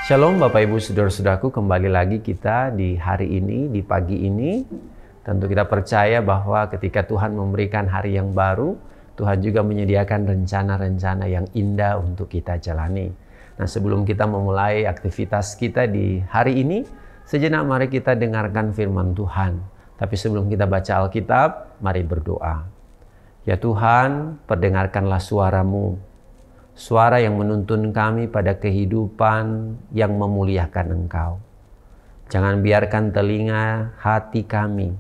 Shalom Bapak Ibu Saudara-saudaraku, kembali lagi kita di hari ini, di pagi ini. Tentu kita percaya bahwa ketika Tuhan memberikan hari yang baru, Tuhan juga menyediakan rencana-rencana yang indah untuk kita jalani. Nah, sebelum kita memulai aktivitas kita di hari ini, sejenak mari kita dengarkan firman Tuhan. Tapi sebelum kita baca Alkitab, mari berdoa. Ya Tuhan, perdengarkanlah suara-Mu, suara yang menuntun kami pada kehidupan yang memuliakan Engkau. Jangan biarkan telinga hati kami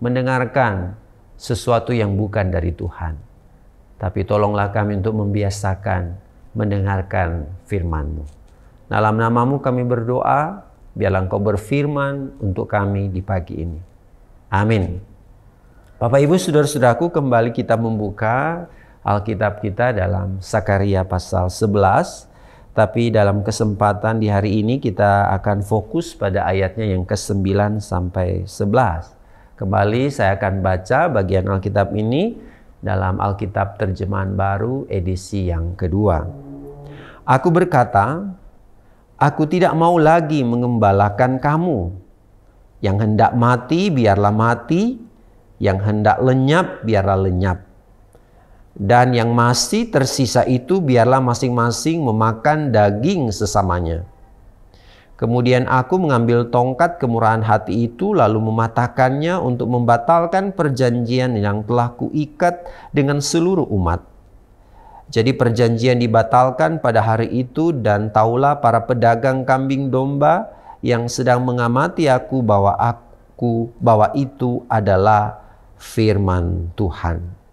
mendengarkan sesuatu yang bukan dari Tuhan. Tapi tolonglah kami untuk membiasakan mendengarkan firman-Mu. Dalam nama-Mu kami berdoa, biarlah Engkau berfirman untuk kami di pagi ini. Amin. Bapak Ibu Saudara-saudaraku, kembali kita membuka Alkitab kita dalam Sakaria pasal 11. Tapi dalam kesempatan di hari ini kita akan fokus pada ayatnya yang ke-9 sampai 11. Kembali saya akan baca bagian Alkitab ini dalam Alkitab Terjemahan Baru edisi yang kedua. Aku berkata, aku tidak mau lagi mengembalakan kamu. Yang hendak mati biarlah mati, yang hendak lenyap biarlah lenyap. Dan yang masih tersisa itu biarlah masing-masing memakan daging sesamanya. Kemudian aku mengambil tongkat kemurahan hati itu lalu mematahkannya untuk membatalkan perjanjian yang telah kuikat dengan seluruh umat. Jadi perjanjian dibatalkan pada hari itu, dan taulah para pedagang kambing domba yang sedang mengamati aku bahwa itu adalah firman Tuhan.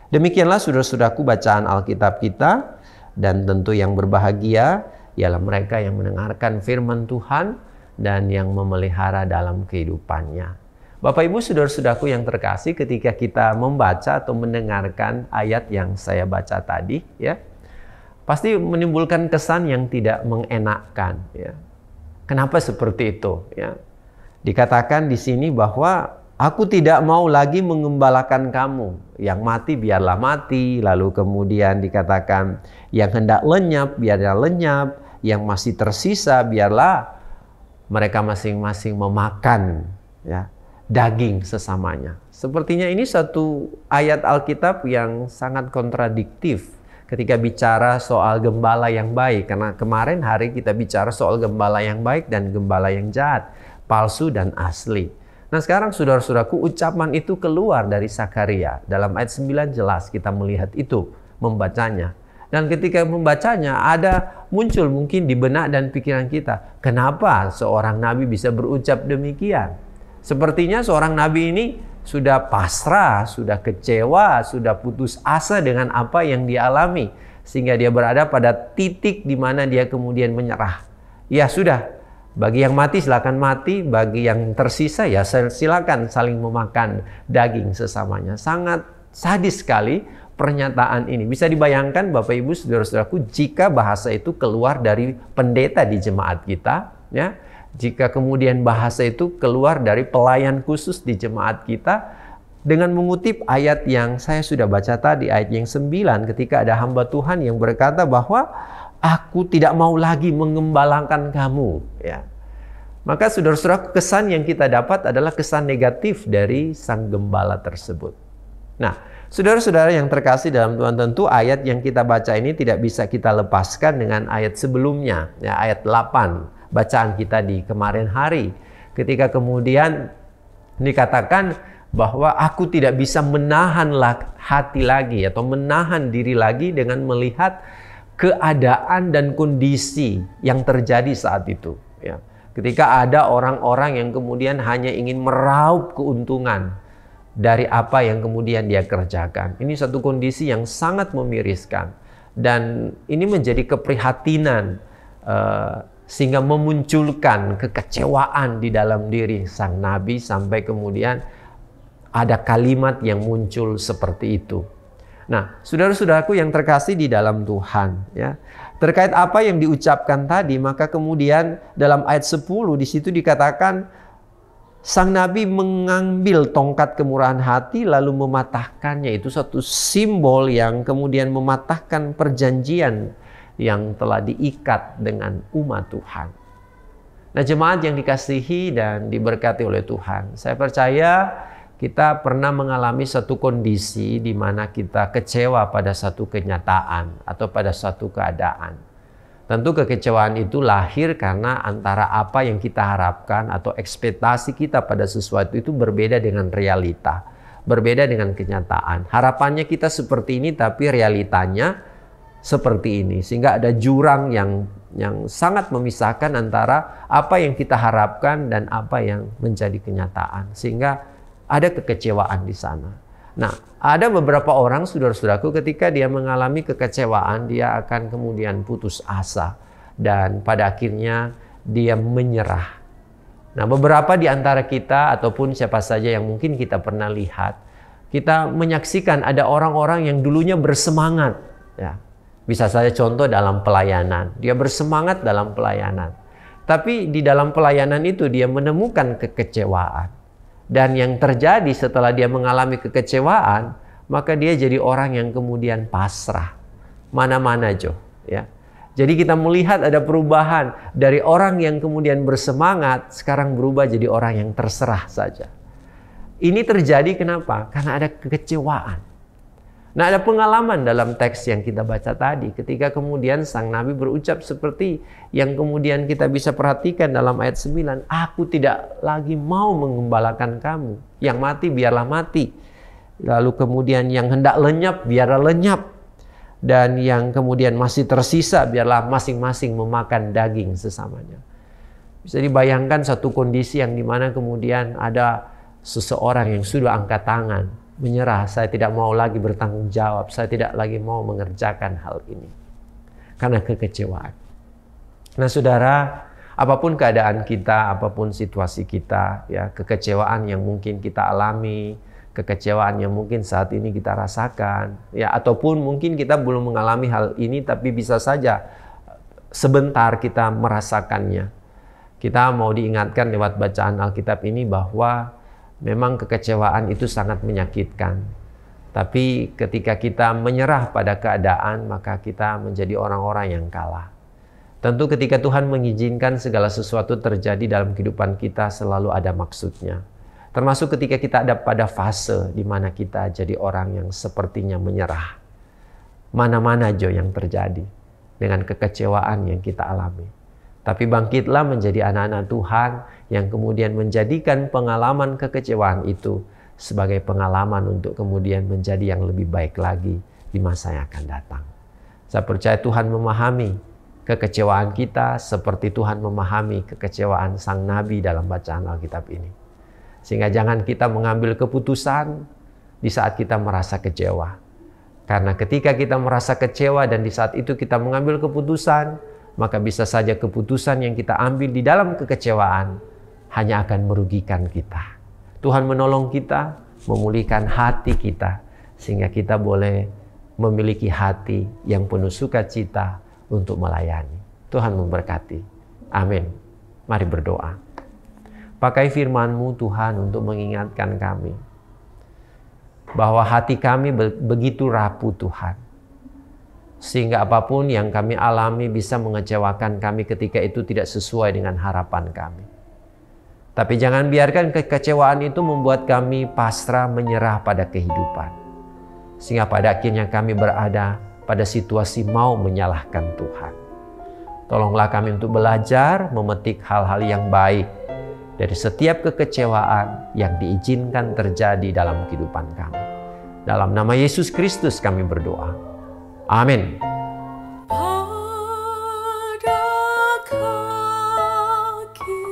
Demikianlah saudara-saudaraku bacaan Alkitab kita, dan tentu yang berbahagia ialah mereka yang mendengarkan firman Tuhan dan yang memelihara dalam kehidupannya. Bapak Ibu saudara-saudaraku yang terkasih, ketika kita membaca atau mendengarkan ayat yang saya baca tadi, ya, pasti menimbulkan kesan yang tidak mengenakkan, ya. Kenapa seperti itu, ya? Dikatakan di sini bahwa aku tidak mau lagi mengembalakan kamu. Yang mati biarlah mati. Lalu kemudian dikatakan yang hendak lenyap biarlah lenyap. Yang masih tersisa biarlah mereka masing-masing memakan, ya, daging sesamanya. Sepertinya ini satu ayat Alkitab yang sangat kontradiktif ketika bicara soal gembala yang baik. Karena kemarin hari kita bicara soal gembala yang baik dan gembala yang jahat, palsu dan asli. Nah sekarang saudara-saudaraku, ucapan itu keluar dari Sakaria. Dalam ayat 9 jelas kita melihat itu, membacanya. Dan ketika membacanya muncul mungkin di benak dan pikiran kita, kenapa seorang nabi bisa berucap demikian? Sepertinya seorang nabi ini sudah pasrah, sudah kecewa, sudah putus asa dengan apa yang dia alami. Sehingga dia berada pada titik di mana dia kemudian menyerah. Ya sudah. Bagi yang mati silakan mati, bagi yang tersisa ya silakan saling memakan daging sesamanya. Sangat sadis sekali pernyataan ini. Bisa dibayangkan Bapak Ibu saudara-saudaraku, jika bahasa itu keluar dari pendeta di jemaat kita, ya. Jika kemudian bahasa itu keluar dari pelayan khusus di jemaat kita, dengan mengutip ayat yang saya sudah baca tadi, ayat yang 9, ketika ada hamba Tuhan yang berkata bahwa aku tidak mau lagi mengembalakan kamu, ya. Maka saudara-saudara, kesan yang kita dapat adalah kesan negatif dari sang gembala tersebut. Nah, saudara-saudara yang terkasih dalam Tuhan, tentu ayat yang kita baca ini tidak bisa kita lepaskan dengan ayat sebelumnya, ya, ayat 8 bacaan kita di kemarin hari. Ketika kemudian dikatakan bahwa aku tidak bisa menahan hati lagi atau menahan diri lagi dengan melihat keadaan dan kondisi yang terjadi saat itu, ya. Ketika ada orang-orang yang kemudian hanya ingin meraup keuntungan dari apa yang kemudian dia kerjakan. Ini satu kondisi yang sangat memiriskan. Dan ini menjadi keprihatinan sehingga memunculkan kekecewaan di dalam diri sang nabi, sampai kemudian ada kalimat yang muncul seperti itu. Nah, saudara-saudaraku yang terkasih di dalam Tuhan, ya, terkait apa yang diucapkan tadi, maka kemudian dalam ayat 10 di situ dikatakan sang nabi mengambil tongkat kemurahan hati lalu mematahkannya. Itu satu simbol yang kemudian mematahkan perjanjian yang telah diikat dengan umat Tuhan. Nah, jemaat yang dikasihi dan diberkati oleh Tuhan, saya percaya kita pernah mengalami satu kondisi di mana kita kecewa pada satu kenyataan atau pada satu keadaan. Tentu kekecewaan itu lahir karena antara apa yang kita harapkan atau ekspektasi kita pada sesuatu itu berbeda dengan realita, berbeda dengan kenyataan. Harapannya kita seperti ini tapi realitanya seperti ini, sehingga ada jurang yang sangat memisahkan antara apa yang kita harapkan dan apa yang menjadi kenyataan, sehingga ada kekecewaan di sana. Nah, ada beberapa orang, saudara-saudaraku, ketika dia mengalami kekecewaan, dia akan kemudian putus asa dan pada akhirnya dia menyerah. Nah, beberapa di antara kita ataupun siapa saja yang mungkin kita pernah lihat, kita menyaksikan ada orang-orang yang dulunya bersemangat, ya. Bisa saya contoh dalam pelayanan. Dia bersemangat dalam pelayanan. Tapi di dalam pelayanan itu dia menemukan kekecewaan. Dan yang terjadi setelah dia mengalami kekecewaan, maka dia jadi orang yang kemudian pasrah. Mana-mana Jo. Ya. Jadi kita melihat ada perubahan dari orang yang kemudian bersemangat, sekarang berubah jadi orang yang terserah saja. Ini terjadi kenapa? Karena ada kekecewaan. Nah, ada pengalaman dalam teks yang kita baca tadi ketika kemudian sang nabi berucap seperti yang kemudian kita bisa perhatikan dalam ayat 9. Aku tidak lagi mau menggembalakan kamu. Yang mati biarlah mati. Lalu kemudian yang hendak lenyap biarlah lenyap. Dan yang kemudian masih tersisa biarlah masing-masing memakan daging sesamanya. Bisa dibayangkan satu kondisi yang dimana kemudian ada seseorang yang sudah angkat tangan. Menyerah, saya tidak mau lagi bertanggung jawab, saya tidak lagi mau mengerjakan hal ini. Karena kekecewaan. Nah saudara, apapun keadaan kita, apapun situasi kita, ya kekecewaan yang mungkin kita alami, kekecewaan yang mungkin saat ini kita rasakan, ya ataupun mungkin kita belum mengalami hal ini, tapi bisa saja sebentar kita merasakannya. Kita mau diingatkan lewat bacaan Alkitab ini bahwa memang kekecewaan itu sangat menyakitkan. Tapi ketika kita menyerah pada keadaan, maka kita menjadi orang-orang yang kalah. Tentu ketika Tuhan mengizinkan segala sesuatu terjadi dalam kehidupan kita, selalu ada maksudnya. Termasuk ketika kita ada pada fase di mana kita jadi orang yang sepertinya menyerah. Mana-mana Jo yang terjadi dengan kekecewaan yang kita alami. Tapi bangkitlah menjadi anak-anak Tuhan yang kemudian menjadikan pengalaman kekecewaan itu sebagai pengalaman untuk kemudian menjadi yang lebih baik lagi di masa yang akan datang. Saya percaya Tuhan memahami kekecewaan kita seperti Tuhan memahami kekecewaan sang nabi dalam bacaan Alkitab ini. Sehingga jangan kita mengambil keputusan di saat kita merasa kecewa. Karena ketika kita merasa kecewa dan di saat itu kita mengambil keputusan, maka bisa saja keputusan yang kita ambil di dalam kekecewaan hanya akan merugikan kita. Tuhan menolong kita, memulihkan hati kita, sehingga kita boleh memiliki hati yang penuh sukacita untuk melayani. Tuhan memberkati. Amin. Mari berdoa. Pakai firman-Mu Tuhan untuk mengingatkan kami bahwa hati kami begitu rapuh Tuhan. Sehingga apapun yang kami alami bisa mengecewakan kami ketika itu tidak sesuai dengan harapan kami. Tapi jangan biarkan kekecewaan itu membuat kami pasrah menyerah pada kehidupan. Sehingga pada akhirnya kami berada pada situasi mau menyalahkan Tuhan. Tolonglah kami untuk belajar memetik hal-hal yang baik dari setiap kekecewaan yang diizinkan terjadi dalam kehidupan kami. Dalam nama Yesus Kristus kami berdoa. Amin. Pada kaki